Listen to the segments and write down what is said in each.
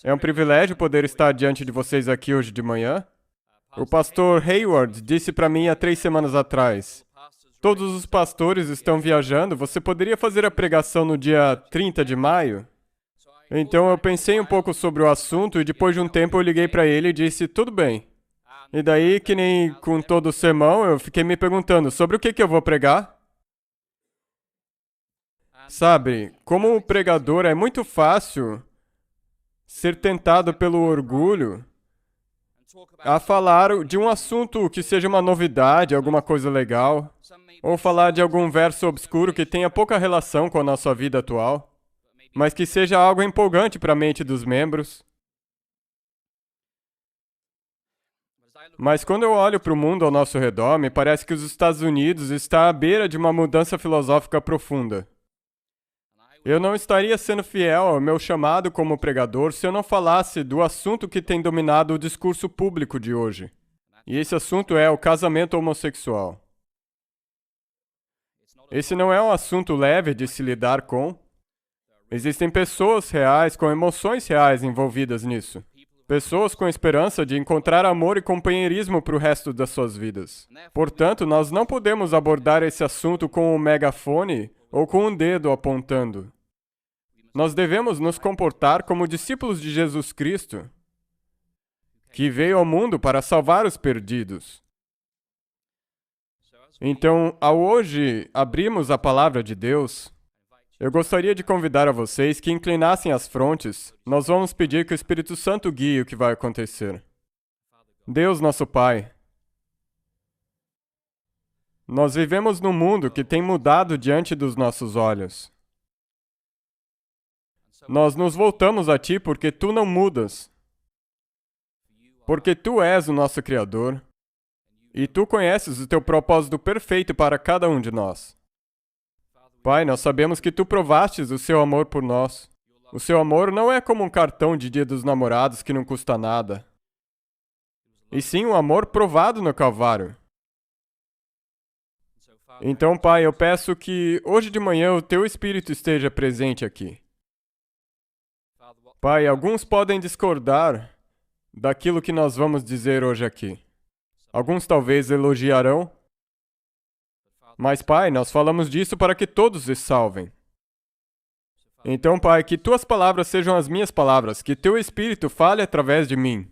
É um privilégio poder estar diante de vocês aqui hoje de manhã. O pastor Hayward disse para mim há 3 semanas atrás: todos os pastores estão viajando, você poderia fazer a pregação no dia 30 de maio? Então eu pensei um pouco sobre o assunto e depois de um tempo eu liguei para ele e disse: tudo bem. E daí, que nem com todo o sermão, eu fiquei me perguntando sobre o que eu vou pregar. Sabe, como pregador é muito fácil ser tentado pelo orgulho a falar de um assunto que seja uma novidade, alguma coisa legal, ou falar de algum verso obscuro que tenha pouca relação com a nossa vida atual, mas que seja algo empolgante para a mente dos membros. Mas quando eu olho para o mundo ao nosso redor, me parece que os Estados Unidos está à beira de uma mudança filosófica profunda. Eu não estaria sendo fiel ao meu chamado como pregador se eu não falasse do assunto que tem dominado o discurso público de hoje. E esse assunto é o casamento homossexual. Esse não é um assunto leve de se lidar com. Existem pessoas reais com emoções reais envolvidas nisso. Pessoas com esperança de encontrar amor e companheirismo para o resto das suas vidas. Portanto, nós não podemos abordar esse assunto com um megafone ou com um dedo apontando. Nós devemos nos comportar como discípulos de Jesus Cristo, que veio ao mundo para salvar os perdidos. Então, ao hoje abrirmos a palavra de Deus, eu gostaria de convidar a vocês que inclinassem as frontes. Nós vamos pedir que o Espírito Santo guie o que vai acontecer. Deus, nosso Pai, nós vivemos num mundo que tem mudado diante dos nossos olhos. Nós nos voltamos a Ti porque Tu não mudas. Porque Tu és o nosso Criador. E Tu conheces o Teu propósito perfeito para cada um de nós. Pai, nós sabemos que Tu provastes o Seu amor por nós. O Seu amor não é como um cartão de Dia dos Namorados que não custa nada. E sim um amor provado no Calvário. Então, Pai, eu peço que hoje de manhã o Teu Espírito esteja presente aqui. Pai, alguns podem discordar daquilo que nós vamos dizer hoje aqui. Alguns talvez elogiarão. Mas, Pai, nós falamos disso para que todos se salvem. Então, Pai, que Tuas palavras sejam as minhas palavras, que Teu Espírito fale através de mim.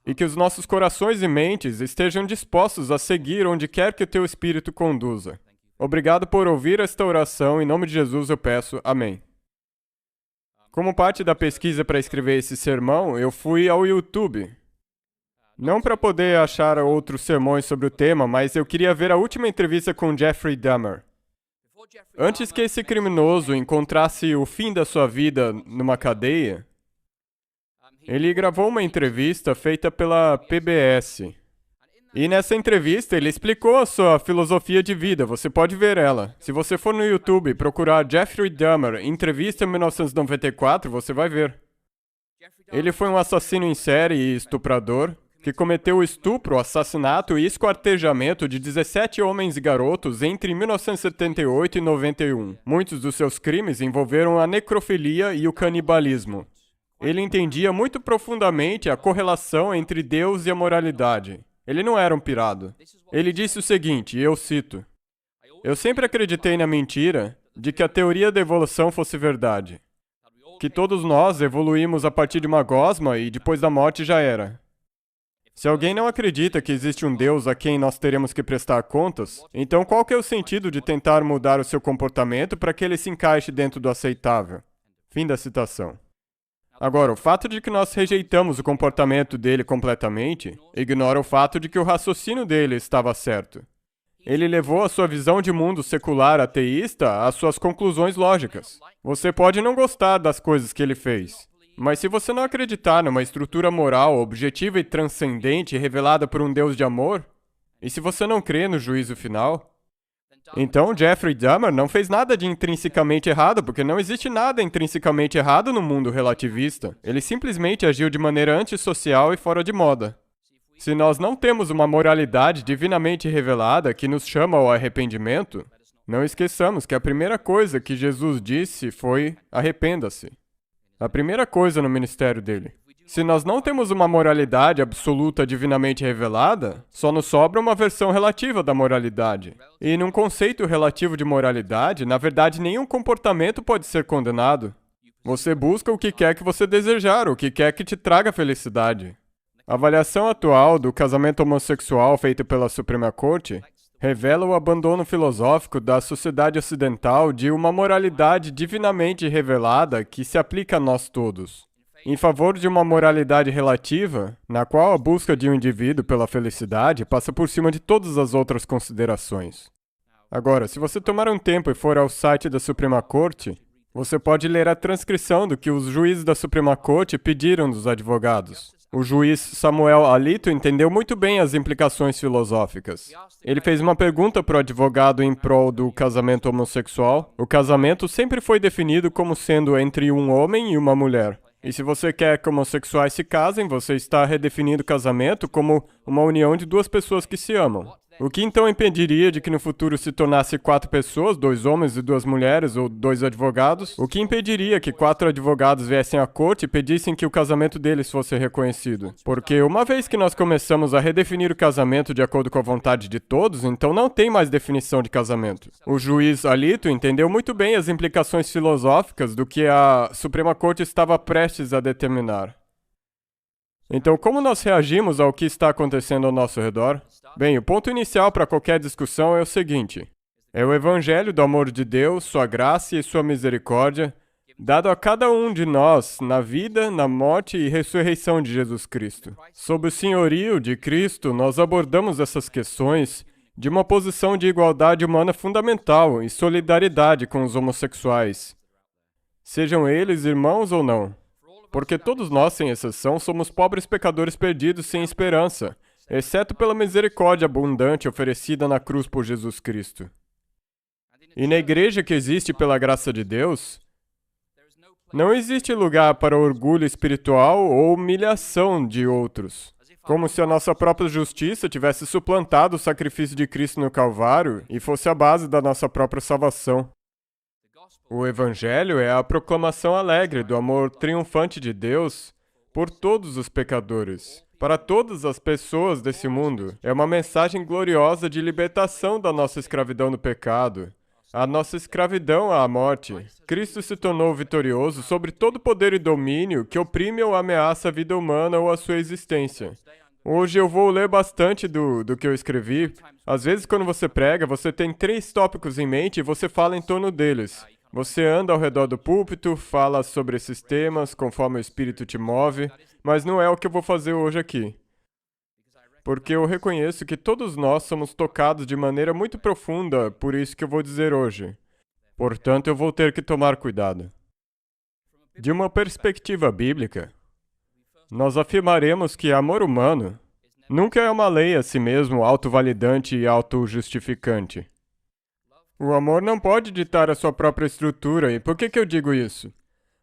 E que os nossos corações e mentes estejam dispostos a seguir onde quer que o Teu Espírito conduza. Obrigado por ouvir esta oração, em nome de Jesus eu peço. Amém. Como parte da pesquisa para escrever esse sermão, eu fui ao YouTube. Não para poder achar outros sermões sobre o tema, mas eu queria ver a última entrevista com Jeffrey Dahmer. Antes que esse criminoso encontrasse o fim da sua vida numa cadeia, ele gravou uma entrevista feita pela PBS. E nessa entrevista ele explicou a sua filosofia de vida, você pode ver ela. Se você for no YouTube e procurar Jeffrey Dahmer, entrevista 1994, você vai ver. Ele foi um assassino em série e estuprador, que cometeu o estupro, assassinato e esquartejamento de 17 homens e garotos entre 1978 e 91. Muitos dos seus crimes envolveram a necrofilia e o canibalismo. Ele entendia muito profundamente a correlação entre Deus e a moralidade. Ele não era um pirado. Ele disse o seguinte, e eu cito: eu sempre acreditei na mentira de que a teoria da evolução fosse verdade. Que todos nós evoluímos a partir de uma gosma e depois da morte já era. Se alguém não acredita que existe um Deus a quem nós teremos que prestar contas, então qual que é o sentido de tentar mudar o seu comportamento para que ele se encaixe dentro do aceitável? Fim da citação. Agora, o fato de que nós rejeitamos o comportamento dele completamente ignora o fato de que o raciocínio dele estava certo. Ele levou a sua visão de mundo secular ateísta às suas conclusões lógicas. Você pode não gostar das coisas que ele fez, mas se você não acreditar numa estrutura moral objetiva e transcendente revelada por um Deus de amor, e se você não crê no juízo final, então Jeffrey Dahmer não fez nada de intrinsecamente errado, porque não existe nada intrinsecamente errado no mundo relativista. Ele simplesmente agiu de maneira antissocial e fora de moda. Se nós não temos uma moralidade divinamente revelada que nos chama ao arrependimento, não esqueçamos que a primeira coisa que Jesus disse foi: arrependa-se. A primeira coisa no ministério dele. Se nós não temos uma moralidade absoluta divinamente revelada, só nos sobra uma versão relativa da moralidade. E num conceito relativo de moralidade, na verdade, nenhum comportamento pode ser condenado. Você busca o que quer que você desejar, o que quer que te traga felicidade. A avaliação atual do casamento homossexual feita pela Suprema Corte revela o abandono filosófico da sociedade ocidental de uma moralidade divinamente revelada que se aplica a nós todos, em favor de uma moralidade relativa, na qual a busca de um indivíduo pela felicidade passa por cima de todas as outras considerações. Agora, se você tomar um tempo e for ao site da Suprema Corte, você pode ler a transcrição do que os juízes da Suprema Corte pediram dos advogados. O juiz Samuel Alito entendeu muito bem as implicações filosóficas. Ele fez uma pergunta para o advogado em prol do casamento homossexual. O casamento sempre foi definido como sendo entre um homem e uma mulher. E se você quer que homossexuais se casem, você está redefinindo o casamento como uma união de duas pessoas que se amam. O que então impediria de que no futuro se tornasse 4 pessoas, 2 homens e 2 mulheres, ou 2 advogados? O que impediria que 4 advogados viessem à corte e pedissem que o casamento deles fosse reconhecido? Porque uma vez que nós começamos a redefinir o casamento de acordo com a vontade de todos, então não tem mais definição de casamento. O juiz Alito entendeu muito bem as implicações filosóficas do que a Suprema Corte estava prestes a determinar. Então, como nós reagimos ao que está acontecendo ao nosso redor? Bem, o ponto inicial para qualquer discussão é o seguinte: é o Evangelho do amor de Deus, sua graça e sua misericórdia, dado a cada um de nós na vida, na morte e ressurreição de Jesus Cristo. Sob o senhorio de Cristo, nós abordamos essas questões de uma posição de igualdade humana fundamental e solidariedade com os homossexuais, sejam eles irmãos ou não. Porque todos nós, sem exceção, somos pobres pecadores perdidos sem esperança, exceto pela misericórdia abundante oferecida na cruz por Jesus Cristo. E na igreja que existe pela graça de Deus, não existe lugar para orgulho espiritual ou humilhação de outros, como se a nossa própria justiça tivesse suplantado o sacrifício de Cristo no Calvário e fosse a base da nossa própria salvação. O Evangelho é a proclamação alegre do amor triunfante de Deus por todos os pecadores, para todas as pessoas desse mundo. É uma mensagem gloriosa de libertação da nossa escravidão no pecado, a nossa escravidão à morte. Cristo se tornou vitorioso sobre todo poder e domínio que oprime ou ameaça a vida humana ou a sua existência. Hoje eu vou ler bastante do que eu escrevi. Às vezes, quando você prega, você tem 3 tópicos em mente e você fala em torno deles. Você anda ao redor do púlpito, fala sobre esses temas conforme o Espírito te move, mas não é o que eu vou fazer hoje aqui. Porque eu reconheço que todos nós somos tocados de maneira muito profunda por isso que eu vou dizer hoje. Portanto, eu vou ter que tomar cuidado. De uma perspectiva bíblica, nós afirmaremos que amor humano nunca é uma lei a si mesmo autovalidante e autojustificante. O amor não pode ditar a sua própria estrutura. E por que eu digo isso?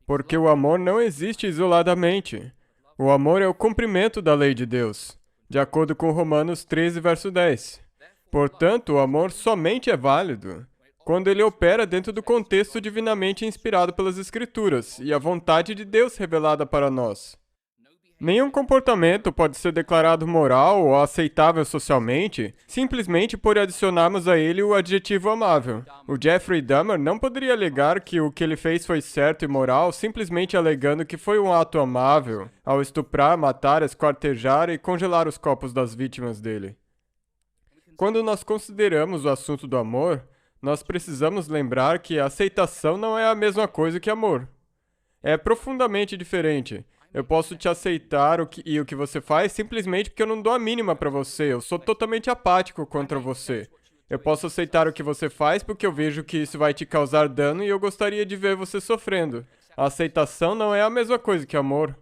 Porque o amor não existe isoladamente. O amor é o cumprimento da lei de Deus, de acordo com Romanos 13, verso 10. Portanto, o amor somente é válido quando ele opera dentro do contexto divinamente inspirado pelas Escrituras e a vontade de Deus revelada para nós. Nenhum comportamento pode ser declarado moral ou aceitável socialmente simplesmente por adicionarmos a ele o adjetivo amável. O Jeffrey Dahmer não poderia alegar que o que ele fez foi certo e moral simplesmente alegando que foi um ato amável ao estuprar, matar, esquartejar e congelar os corpos das vítimas dele. Quando nós consideramos o assunto do amor, nós precisamos lembrar que a aceitação não é a mesma coisa que amor. É profundamente diferente. Eu posso te aceitar o que você faz simplesmente porque eu não dou a mínima para você. Eu sou totalmente apático contra você. Eu posso aceitar o que você faz porque eu vejo que isso vai te causar dano e eu gostaria de ver você sofrendo. A aceitação não é a mesma coisa que amor.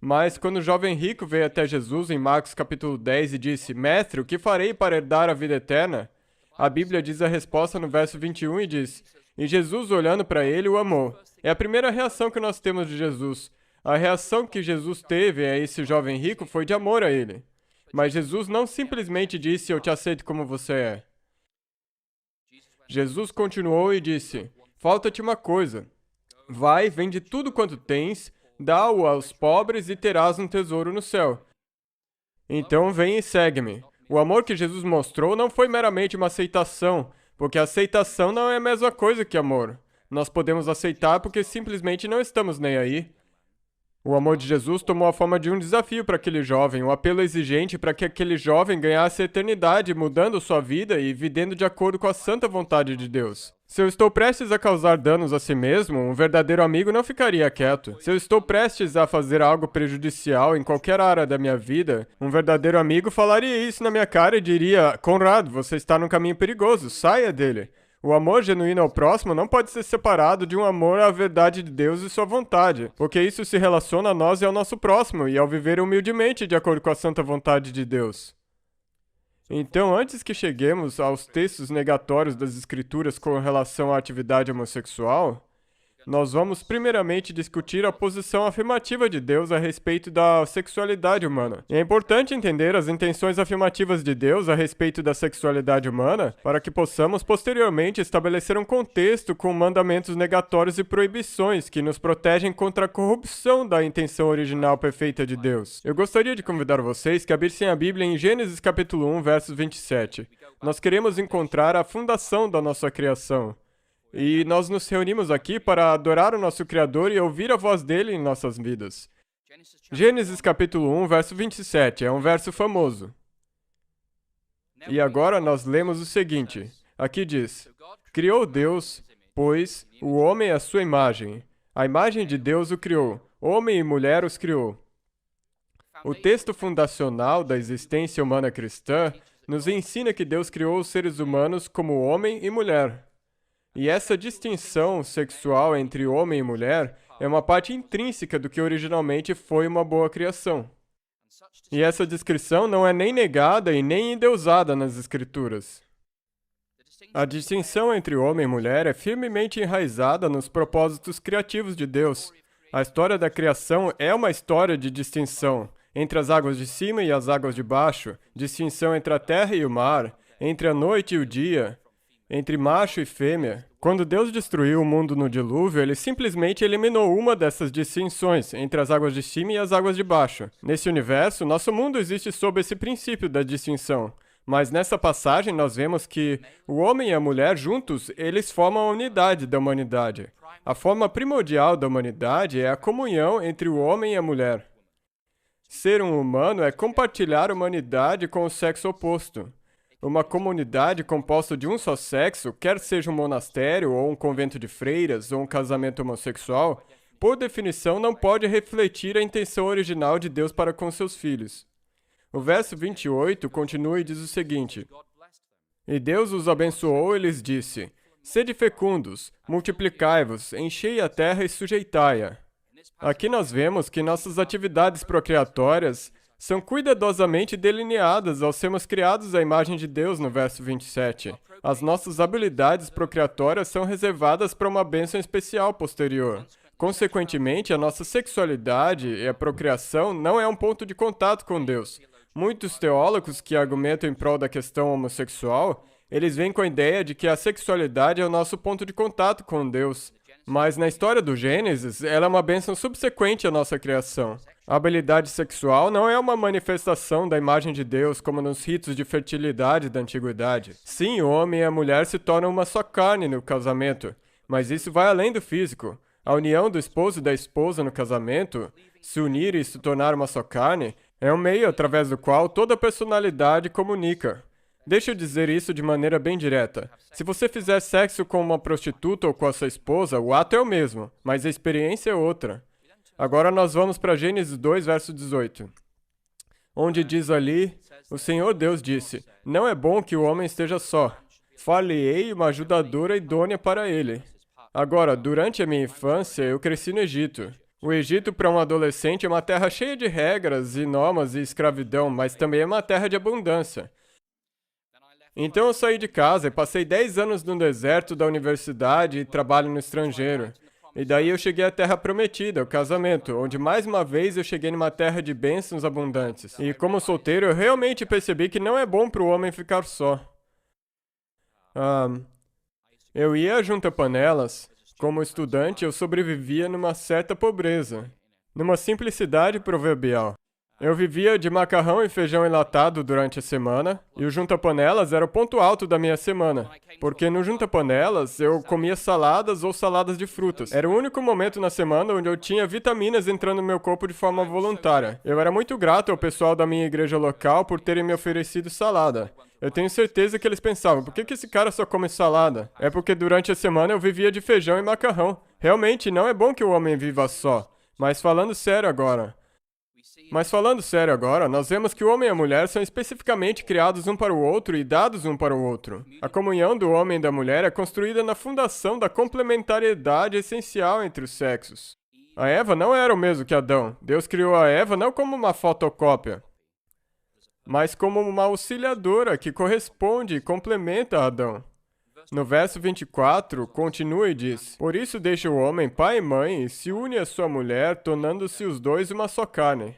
Mas quando o jovem rico veio até Jesus em Marcos capítulo 10 e disse: Mestre, o que farei para herdar a vida eterna? A Bíblia diz a resposta no verso 21 e diz: E Jesus, olhando para ele, o amou. É a primeira reação que nós temos de Jesus. A reação que Jesus teve a esse jovem rico foi de amor a ele. Mas Jesus não simplesmente disse: Eu te aceito como você é. Jesus continuou e disse: Falta-te uma coisa. Vai, vende tudo quanto tens, dá-o aos pobres e terás um tesouro no céu. Então vem e segue-me. O amor que Jesus mostrou não foi meramente uma aceitação, porque aceitação não é a mesma coisa que amor. Nós podemos aceitar porque simplesmente não estamos nem aí. O amor de Jesus tomou a forma de um desafio para aquele jovem, um apelo exigente para que aquele jovem ganhasse a eternidade, mudando sua vida e vivendo de acordo com a santa vontade de Deus. Se eu estou prestes a causar danos a si mesmo, um verdadeiro amigo não ficaria quieto. Se eu estou prestes a fazer algo prejudicial em qualquer área da minha vida, um verdadeiro amigo falaria isso na minha cara e diria: Conrado, você está num caminho perigoso, saia dele. O amor genuíno ao próximo não pode ser separado de um amor à verdade de Deus e sua vontade, porque isso se relaciona a nós e ao nosso próximo, e ao viver humildemente de acordo com a santa vontade de Deus. Então, antes que cheguemos aos textos negatórios das Escrituras com relação à atividade homossexual, nós vamos primeiramente discutir a posição afirmativa de Deus a respeito da sexualidade humana. E é importante entender as intenções afirmativas de Deus a respeito da sexualidade humana para que possamos posteriormente estabelecer um contexto com mandamentos negatórios e proibições que nos protegem contra a corrupção da intenção original perfeita de Deus. Eu gostaria de convidar vocês que abrissem a Bíblia em Gênesis capítulo 1, versos 27. Nós queremos encontrar a fundação da nossa criação. E nós nos reunimos aqui para adorar o nosso Criador e ouvir a voz dele em nossas vidas. Gênesis capítulo 1, verso 27, é um verso famoso. E agora nós lemos o seguinte. Aqui diz: Criou Deus, pois, o homem à sua imagem. A imagem de Deus o criou. Homem e mulher os criou. O texto fundacional da existência humana cristã nos ensina que Deus criou os seres humanos como homem e mulher. E essa distinção sexual entre homem e mulher é uma parte intrínseca do que originalmente foi uma boa criação. E essa descrição não é nem negada e nem endeusada nas Escrituras. A distinção entre homem e mulher é firmemente enraizada nos propósitos criativos de Deus. A história da criação é uma história de distinção entre as águas de cima e as águas de baixo, distinção entre a terra e o mar, entre a noite e o dia, entre macho e fêmea. Quando Deus destruiu o mundo no dilúvio, ele simplesmente eliminou uma dessas distinções entre as águas de cima e as águas de baixo. Nesse universo, nosso mundo existe sob esse princípio da distinção. Mas nessa passagem nós vemos que o homem e a mulher juntos, eles formam a unidade da humanidade. A forma primordial da humanidade é a comunhão entre o homem e a mulher. Ser um humano é compartilhar a humanidade com o sexo oposto. Uma comunidade composta de um só sexo, quer seja um monastério, ou um convento de freiras, ou um casamento homossexual, por definição não pode refletir a intenção original de Deus para com seus filhos. O verso 28 continua e diz o seguinte: E Deus os abençoou e lhes disse: Sede fecundos, multiplicai-vos, enchei a terra e sujeitai-a. Aqui nós vemos que nossas atividades procriatórias são cuidadosamente delineadas ao sermos criados à imagem de Deus no verso 27. As nossas habilidades procriatórias são reservadas para uma bênção especial posterior. Consequentemente, a nossa sexualidade e a procriação não é um ponto de contato com Deus. Muitos teólogos que argumentam em prol da questão homossexual, eles vêm com a ideia de que a sexualidade é o nosso ponto de contato com Deus. Mas na história do Gênesis, ela é uma bênção subsequente à nossa criação. A habilidade sexual não é uma manifestação da imagem de Deus como nos ritos de fertilidade da antiguidade. Sim, o homem e a mulher se tornam uma só carne no casamento, mas isso vai além do físico. A união do esposo e da esposa no casamento, se unir e se tornar uma só carne, é um meio através do qual toda a personalidade comunica. Deixa eu dizer isso de maneira bem direta. Se você fizer sexo com uma prostituta ou com a sua esposa, o ato é o mesmo, mas a experiência é outra. Agora nós vamos para Gênesis 2, verso 18, onde diz ali: O Senhor Deus disse: Não é bom que o homem esteja só. Far-lhe-ei uma ajudadora idônea para ele. Agora, durante a minha infância, eu cresci no Egito. O Egito, para um adolescente, é uma terra cheia de regras e normas e escravidão, mas também é uma terra de abundância. Então eu saí de casa e passei 10 anos no deserto da universidade e trabalho no estrangeiro. E daí eu cheguei à Terra Prometida, o casamento, onde mais uma vez eu cheguei numa terra de bênçãos abundantes. E como solteiro, eu realmente percebi que não é bom para o homem ficar só. Eu ia junto a panelas, Como estudante, eu sobrevivia numa certa pobreza, numa simplicidade proverbial. Eu vivia de macarrão e feijão enlatado durante a semana, e o junta-panelas era o ponto alto da minha semana, porque no junta-panelas eu comia saladas ou saladas de frutas. Era o único momento na semana onde eu tinha vitaminas entrando no meu corpo de forma voluntária. Eu era muito grato ao pessoal da minha igreja local por terem me oferecido salada. Eu tenho certeza que eles pensavam, por que esse cara só come salada? É porque durante a semana eu vivia de feijão e macarrão. Realmente, não é bom que o homem viva só. Mas falando sério agora, nós vemos que o homem e a mulher são especificamente criados um para o outro e dados um para o outro. A comunhão do homem e da mulher é construída na fundação da complementariedade essencial entre os sexos. A Eva não era o mesmo que Adão. Deus criou a Eva não como uma fotocópia, mas como uma auxiliadora que corresponde e complementa a Adão. No verso 24, continua e diz: Por isso deixa o homem pai e mãe e se une à sua mulher, tornando-se os dois uma só carne.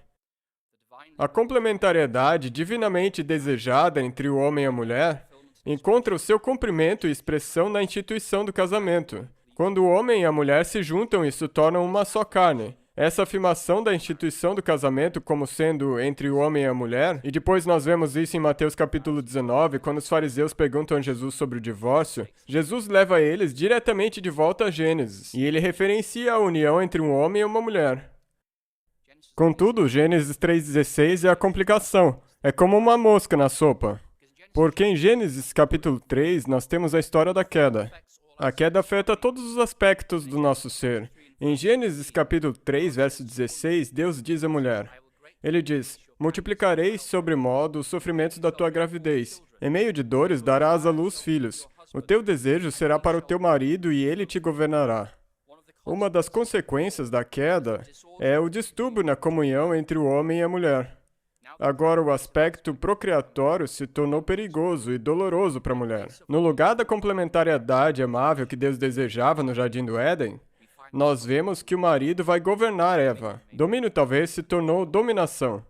A complementariedade divinamente desejada entre o homem e a mulher encontra o seu cumprimento e expressão na instituição do casamento. Quando o homem e a mulher se juntam e se tornam uma só carne. Essa afirmação da instituição do casamento como sendo entre o homem e a mulher, e depois nós vemos isso em Mateus capítulo 19, quando os fariseus perguntam a Jesus sobre o divórcio, Jesus leva eles diretamente de volta a Gênesis, e ele referencia a união entre um homem e uma mulher. Contudo, Gênesis 3,16 é a complicação. É como uma mosca na sopa. Porque em Gênesis capítulo 3, nós temos a história da queda. A queda afeta todos os aspectos do nosso ser. Em Gênesis capítulo 3, verso 16, Deus diz à mulher, Ele diz, multiplicarei sobremodo os sofrimentos da tua gravidez. Em meio de dores darás à luz filhos. O teu desejo será para o teu marido e ele te governará. Uma das consequências da queda é o distúrbio na comunhão entre o homem e a mulher. Agora, o aspecto procriatório se tornou perigoso e doloroso para a mulher. No lugar da complementariedade amável que Deus desejava no Jardim do Éden, nós vemos que o marido vai governar Eva. Domínio talvez se tornou dominação.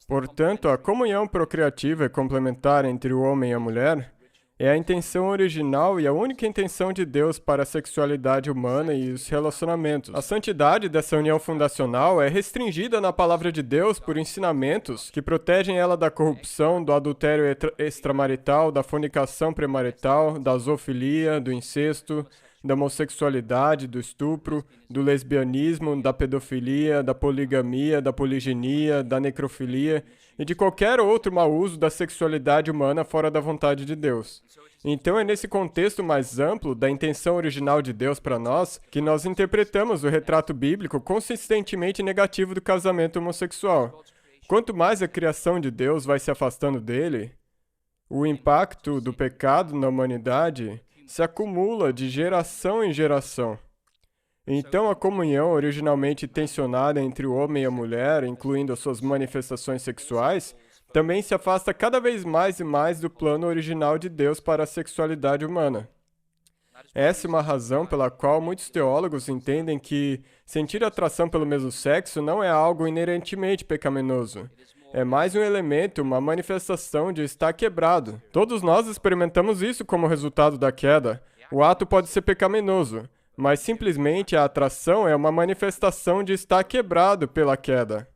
Portanto, a comunhão procriativa e complementar entre o homem e a mulher é a intenção original e a única intenção de Deus para a sexualidade humana e os relacionamentos. A santidade dessa união fundacional é restringida na palavra de Deus por ensinamentos que protegem ela da corrupção, do adultério extramarital, da fornicação premarital, da zoofilia, do incesto, da homossexualidade, do estupro, do lesbianismo, da pedofilia, da poligamia, da poliginia, da necrofilia e de qualquer outro mau uso da sexualidade humana fora da vontade de Deus. Então é nesse contexto mais amplo da intenção original de Deus para nós que nós interpretamos o retrato bíblico consistentemente negativo do casamento homossexual. Quanto mais a criação de Deus vai se afastando dele, o impacto do pecado na humanidade se acumula de geração em geração. Então, a comunhão originalmente tensionada entre o homem e a mulher, incluindo as suas manifestações sexuais, também se afasta cada vez mais e mais do plano original de Deus para a sexualidade humana. Essa é uma razão pela qual muitos teólogos entendem que sentir atração pelo mesmo sexo não é algo inerentemente pecaminoso. É mais um elemento, uma manifestação de estar quebrado. Todos nós experimentamos isso como resultado da queda. O ato pode ser pecaminoso, mas simplesmente a atração é uma manifestação de estar quebrado pela queda.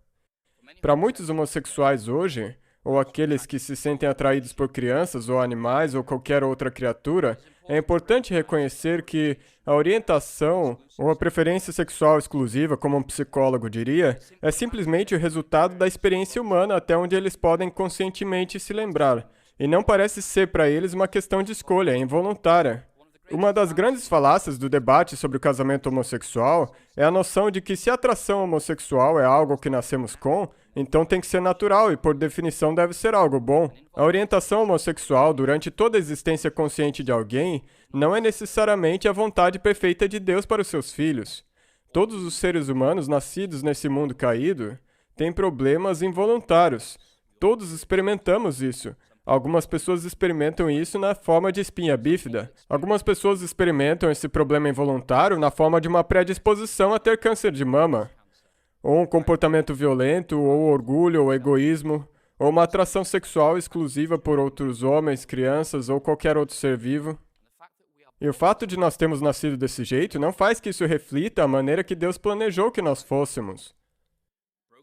Para muitos homossexuais hoje, ou aqueles que se sentem atraídos por crianças ou animais ou qualquer outra criatura, é importante reconhecer que a orientação ou a preferência sexual exclusiva, como um psicólogo diria, é simplesmente o resultado da experiência humana até onde eles podem conscientemente se lembrar, e não parece ser para eles uma questão de escolha, é involuntária. Uma das grandes falácias do debate sobre o casamento homossexual é a noção de que se a atração homossexual é algo que nascemos com, então tem que ser natural e, por definição, deve ser algo bom. A orientação homossexual, durante toda a existência consciente de alguém, não é necessariamente a vontade perfeita de Deus para os seus filhos. Todos os seres humanos nascidos nesse mundo caído têm problemas involuntários. Todos experimentamos isso. Algumas pessoas experimentam isso na forma de espinha bífida. Algumas pessoas experimentam esse problema involuntário na forma de uma predisposição a ter câncer de mama, ou um comportamento violento, ou orgulho, ou egoísmo, ou uma atração sexual exclusiva por outros homens, crianças ou qualquer outro ser vivo. E o fato de nós termos nascido desse jeito não faz que isso reflita a maneira que Deus planejou que nós fôssemos.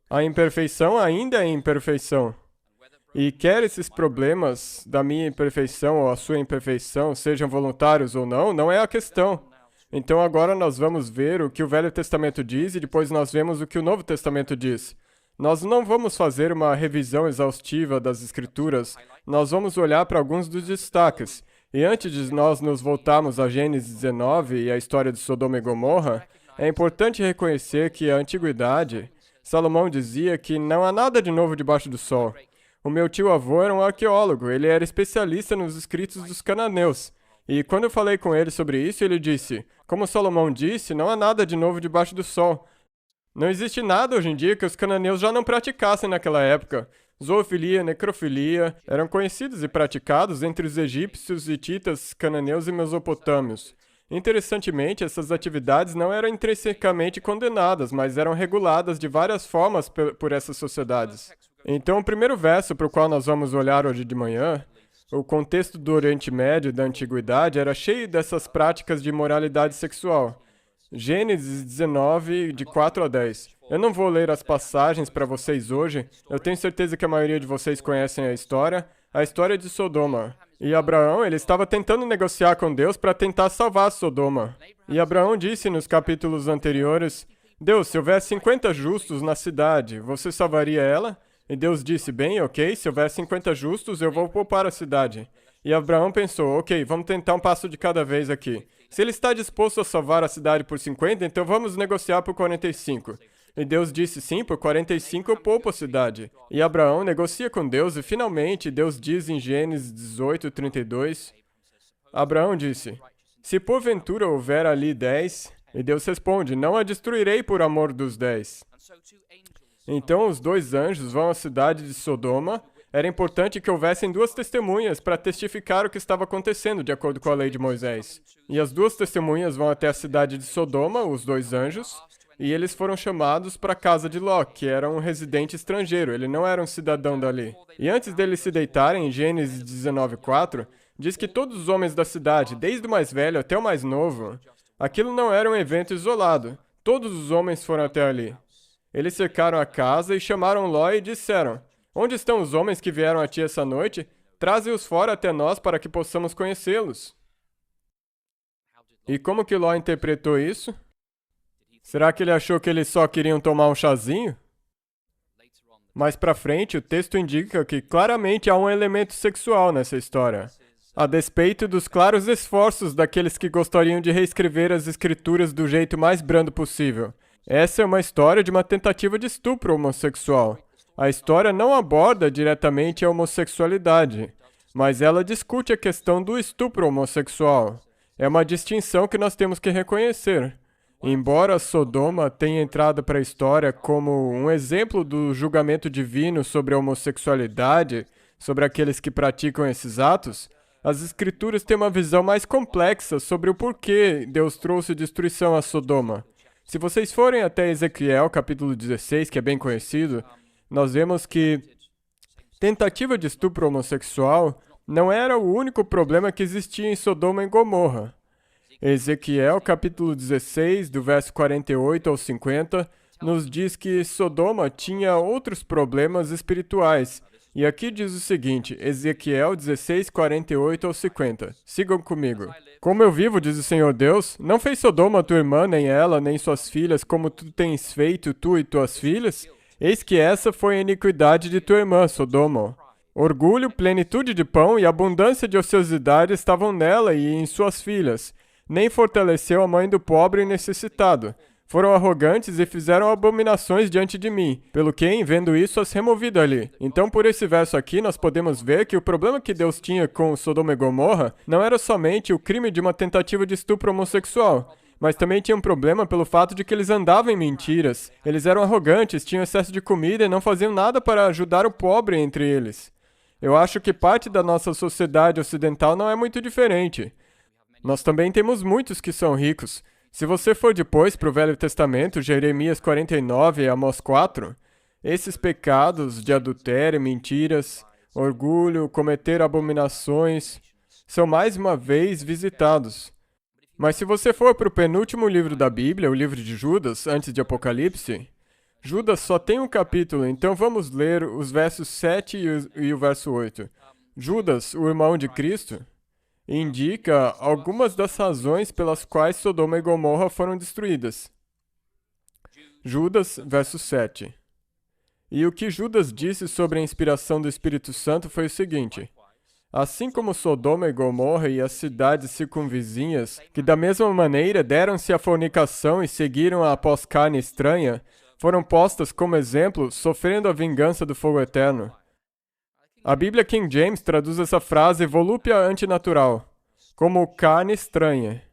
A imperfeição ainda é imperfeição. E quer esses problemas da minha imperfeição ou a sua imperfeição sejam voluntários ou não, não é a questão. Então agora nós vamos ver o que o Velho Testamento diz e depois nós vemos o que o Novo Testamento diz. Nós não vamos fazer uma revisão exaustiva das Escrituras, nós vamos olhar para alguns dos destaques. E antes de nós nos voltarmos a Gênesis 19 e a história de Sodoma e Gomorra, é importante reconhecer que a antiguidade, Salomão dizia que não há nada de novo debaixo do sol. O meu tio-avô era um arqueólogo, ele era especialista nos escritos dos cananeus. E quando eu falei com ele sobre isso, ele disse, como Salomão disse, não há nada de novo debaixo do sol. Não existe nada hoje em dia que os cananeus já não praticassem naquela época. Zoofilia, necrofilia eram conhecidos e praticados entre os egípcios, hititas, cananeus e mesopotâmios. Interessantemente, essas atividades não eram intrinsecamente condenadas, mas eram reguladas de várias formas por essas sociedades. Então, o primeiro verso para o qual nós vamos olhar hoje de manhã, o contexto do Oriente Médio e da Antiguidade era cheio dessas práticas de imoralidade sexual. Gênesis 19, de 4 a 10. Eu não vou ler as passagens para vocês hoje, eu tenho certeza que a maioria de vocês conhecem a história de Sodoma. E Abraão, ele estava tentando negociar com Deus para tentar salvar Sodoma. E Abraão disse nos capítulos anteriores, Deus, se houver 50 justos na cidade, você salvaria ela? E Deus disse, bem, ok, se houver 50 justos, eu vou poupar a cidade. E Abraão pensou, ok, vamos tentar um passo de cada vez aqui. Se ele está disposto a salvar a cidade por 50, então vamos negociar por 45. E Deus disse, sim, por 45 eu poupo a cidade. E Abraão negocia com Deus e finalmente Deus diz em Gênesis 18, 32, Abraão disse, se porventura houver ali 10, e Deus responde, não a destruirei por amor dos 10. Então os dois anjos vão à cidade de Sodoma. Era importante que houvessem duas testemunhas para testificar o que estava acontecendo, de acordo com a lei de Moisés. E as duas testemunhas vão até a cidade de Sodoma, os dois anjos, e eles foram chamados para a casa de Ló, que era um residente estrangeiro, ele não era um cidadão dali. E antes deles se deitarem, em Gênesis 19:4, diz que todos os homens da cidade, desde o mais velho até o mais novo, aquilo não era um evento isolado. Todos os homens foram até ali. Eles cercaram a casa e chamaram Ló e disseram, onde estão os homens que vieram a ti essa noite? Traze-os fora até nós para que possamos conhecê-los. E como que Ló interpretou isso? Será que ele achou que eles só queriam tomar um chazinho? Mais pra frente, o texto indica que claramente há um elemento sexual nessa história. A despeito dos claros esforços daqueles que gostariam de reescrever as escrituras do jeito mais brando possível. Essa é uma história de uma tentativa de estupro homossexual. A história não aborda diretamente a homossexualidade, mas ela discute a questão do estupro homossexual. É uma distinção que nós temos que reconhecer. Embora Sodoma tenha entrado para a história como um exemplo do julgamento divino sobre a homossexualidade, sobre aqueles que praticam esses atos, as Escrituras têm uma visão mais complexa sobre o porquê Deus trouxe destruição a Sodoma. Se vocês forem até Ezequiel, capítulo 16, que é bem conhecido, nós vemos que tentativa de estupro homossexual não era o único problema que existia em Sodoma e Gomorra. Ezequiel, capítulo 16, do verso 48 ao 50, nos diz que Sodoma tinha outros problemas espirituais. E aqui diz o seguinte, Ezequiel 16, 48 ao 50. Sigam comigo. Como eu vivo, diz o Senhor Deus, não fez Sodoma tua irmã, nem ela, nem suas filhas, como tu tens feito, tu e tuas filhas? Eis que essa foi a iniquidade de tua irmã, Sodoma. Orgulho, plenitude de pão e abundância de ociosidade estavam nela e em suas filhas. Nem fortaleceu a mãe do pobre e necessitado. Foram arrogantes e fizeram abominações diante de mim, pelo que, em vendo isso, as removi dali. Então, por esse verso aqui, nós podemos ver que o problema que Deus tinha com Sodoma e Gomorra não era somente o crime de uma tentativa de estupro homossexual, mas também tinha um problema pelo fato de que eles andavam em mentiras. Eles eram arrogantes, tinham excesso de comida e não faziam nada para ajudar o pobre entre eles. Eu acho que parte da nossa sociedade ocidental não é muito diferente. Nós também temos muitos que são ricos. Se você for depois para o Velho Testamento, Jeremias 49 e Amós 4, esses pecados de adultério, mentiras, orgulho, cometer abominações, são mais uma vez visitados. Mas se você for para o penúltimo livro da Bíblia, o livro de Judas, antes de Apocalipse, Judas só tem um capítulo, então vamos ler os versos 7 e o verso 8. Judas, o irmão de Cristo, indica algumas das razões pelas quais Sodoma e Gomorra foram destruídas. Judas, verso 7. E o que Judas disse sobre a inspiração do Espírito Santo foi o seguinte: assim como Sodoma e Gomorra e as cidades circunvizinhas, que da mesma maneira deram-se à fornicação e seguiram após carne estranha, foram postas como exemplo, sofrendo a vingança do fogo eterno. A Bíblia King James traduz essa frase volúpia antinatural, como carne estranha.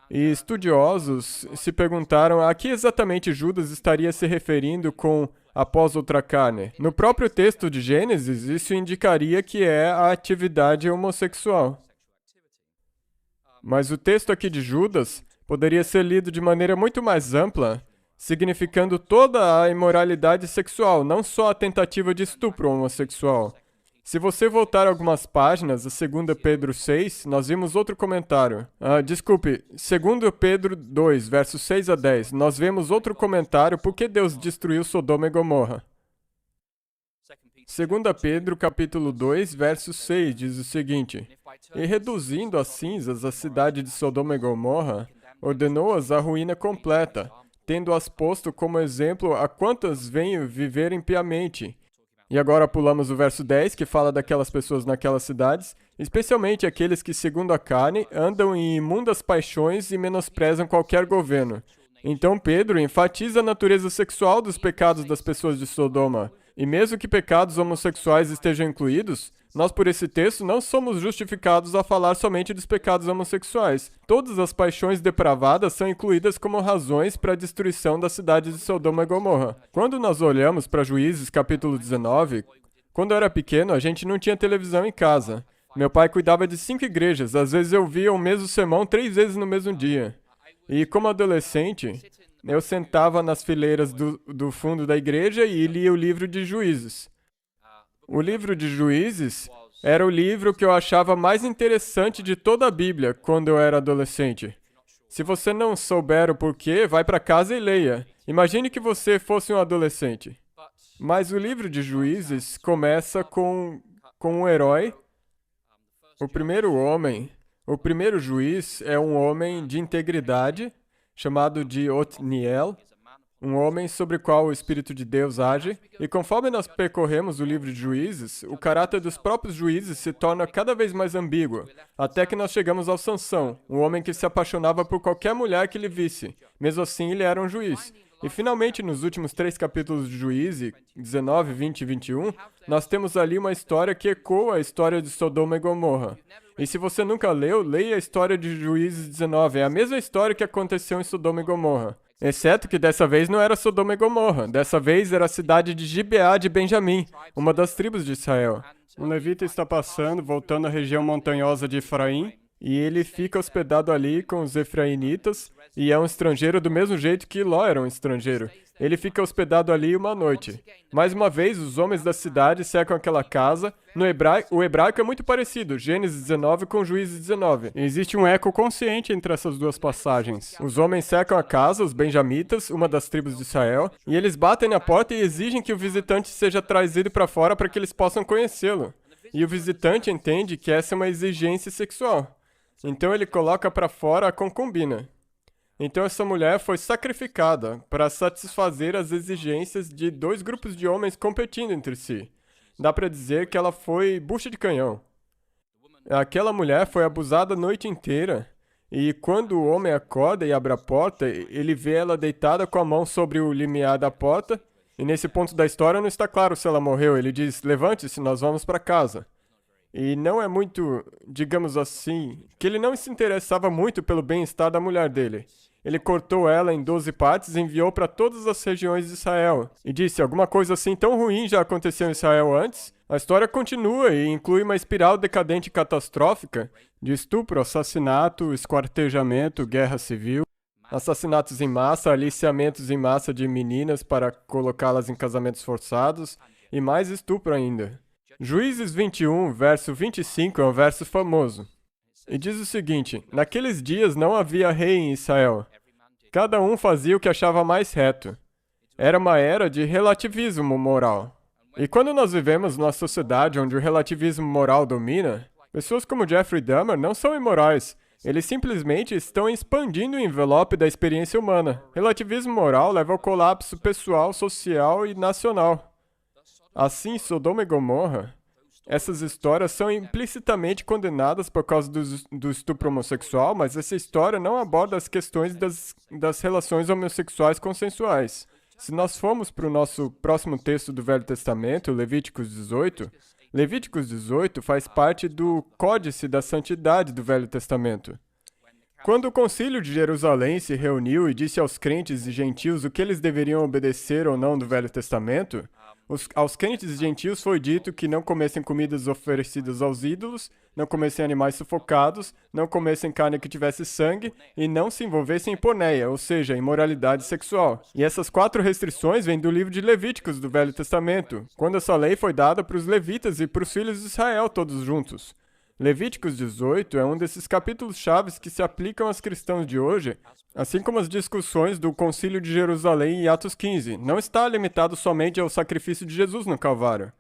E estudiosos se perguntaram a que exatamente Judas estaria se referindo com após outra carne. No próprio texto de Gênesis, isso indicaria que é a atividade homossexual. Mas o texto aqui de Judas poderia ser lido de maneira muito mais ampla, significando toda a imoralidade sexual, não só a tentativa de estupro homossexual. Se você voltar algumas páginas, a 2 Pedro 6, nós vimos outro comentário. 2 Pedro 2, versos 6 a 10, nós vemos outro comentário por que Deus destruiu Sodoma e Gomorra. 2 Pedro, capítulo 2, verso 6, diz o seguinte: e reduzindo a cinzas a cidade de Sodoma e Gomorra, ordenou-as à ruína completa, tendo-as posto como exemplo a quantas venham viver impiamente. E agora pulamos o verso 10, que fala daquelas pessoas naquelas cidades, especialmente aqueles que, segundo a carne, andam em imundas paixões e menosprezam qualquer governo. Então Pedro enfatiza a natureza sexual dos pecados das pessoas de Sodoma. E mesmo que pecados homossexuais estejam incluídos, nós por esse texto não somos justificados a falar somente dos pecados homossexuais. Todas as paixões depravadas são incluídas como razões para a destruição da cidade de Sodoma e Gomorra. Quando nós olhamos para Juízes capítulo 19, quando eu era pequeno, a gente não tinha televisão em casa. Meu pai cuidava de 5 igrejas, às vezes eu via o mesmo sermão 3 vezes no mesmo dia. E como adolescente, eu sentava nas fileiras do fundo da igreja e lia o livro de Juízes. O livro de Juízes era o livro que eu achava mais interessante de toda a Bíblia quando eu era adolescente. Se você não souber o porquê, vai para casa e leia. Imagine que você fosse um adolescente. Mas o livro de Juízes começa com um herói. O primeiro juiz é um homem de integridade, chamado de Otniel, um homem sobre o qual o Espírito de Deus age, e conforme nós percorremos o livro de Juízes, o caráter dos próprios juízes se torna cada vez mais ambíguo, até que nós chegamos ao Sansão, um homem que se apaixonava por qualquer mulher que ele visse. Mesmo assim, ele era um juiz. E finalmente, nos últimos 3 capítulos de Juízes, 19, 20 e 21, nós temos ali uma história que ecoa a história de Sodoma e Gomorra. E se você nunca leu, leia a história de Juízes 19. É a mesma história que aconteceu em Sodoma e Gomorra. Exceto que dessa vez não era Sodoma e Gomorra. Dessa vez era a cidade de Gibeá de Benjamim, uma das tribos de Israel. Um levita está passando, voltando à região montanhosa de Efraim, e ele fica hospedado ali com os efraimitas, e é um estrangeiro do mesmo jeito que Ló era um estrangeiro. Ele fica hospedado ali uma noite. Mais uma vez, os homens da cidade cercam aquela casa. O hebraico é muito parecido, Gênesis 19 com Juízes 19. Existe um eco consciente entre essas duas passagens. Os homens cercam a casa, os benjamitas, uma das tribos de Israel, e eles batem na porta e exigem que o visitante seja trazido para fora para que eles possam conhecê-lo. E o visitante entende que essa é uma exigência sexual. Então ele coloca para fora a concubina. Então essa mulher foi sacrificada para satisfazer as exigências de 2 grupos de homens competindo entre si. Dá para dizer que ela foi bucha de canhão. Aquela mulher foi abusada a noite inteira, e quando o homem acorda e abre a porta, ele vê ela deitada com a mão sobre o limiar da porta, e nesse ponto da história não está claro se ela morreu. Ele diz: levante-se, nós vamos para casa. E não é muito, digamos assim, que ele não se interessava muito pelo bem-estar da mulher dele. Ele cortou ela em 12 partes e enviou para todas as regiões de Israel. E disse: alguma coisa assim tão ruim já aconteceu em Israel antes? A história continua e inclui uma espiral decadente e catastrófica de estupro, assassinato, esquartejamento, guerra civil, assassinatos em massa, aliciamentos em massa de meninas para colocá-las em casamentos forçados e mais estupro ainda. Juízes 21, verso 25 é um verso famoso. E diz o seguinte: naqueles dias não havia rei em Israel. Cada um fazia o que achava mais reto. Era uma era de relativismo moral. E quando nós vivemos numa sociedade onde o relativismo moral domina, pessoas como Jeffrey Dahmer não são imorais. Eles simplesmente estão expandindo o envelope da experiência humana. Relativismo moral leva ao colapso pessoal, social e nacional. Assim, Sodoma e Gomorra, essas histórias são implicitamente condenadas por causa do estupro homossexual, mas essa história não aborda as questões das relações homossexuais consensuais. Se nós formos para o nosso próximo texto do Velho Testamento, Levíticos 18, Levíticos 18 faz parte do Códice da Santidade do Velho Testamento. Quando o Concílio de Jerusalém se reuniu e disse aos crentes e gentios o que eles deveriam obedecer ou não do Velho Testamento, aos crentes e gentios foi dito que não comessem comidas oferecidas aos ídolos, não comessem animais sufocados, não comessem carne que tivesse sangue e não se envolvessem em porneia, ou seja, imoralidade sexual. E essas 4 restrições vêm do livro de Levíticos do Velho Testamento, quando essa lei foi dada para os levitas e para os filhos de Israel todos juntos. Levíticos 18 é um desses capítulos chaves que se aplicam aos cristãos de hoje, assim como as discussões do Concílio de Jerusalém em Atos 15. Não está limitado somente ao sacrifício de Jesus no Calvário.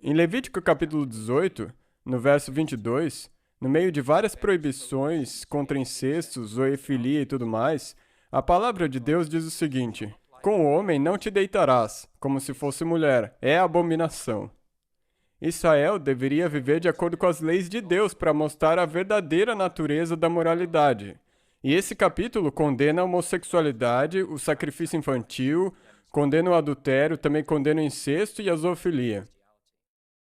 Em Levítico capítulo 18, no verso 22, no meio de várias proibições contra incestos, zoofilia e tudo mais, a palavra de Deus diz o seguinte: com o homem não te deitarás, como se fosse mulher, é abominação. Israel deveria viver de acordo com as leis de Deus para mostrar a verdadeira natureza da moralidade. E esse capítulo condena a homossexualidade, o sacrifício infantil, condena o adultério, também condena o incesto e a zoofilia.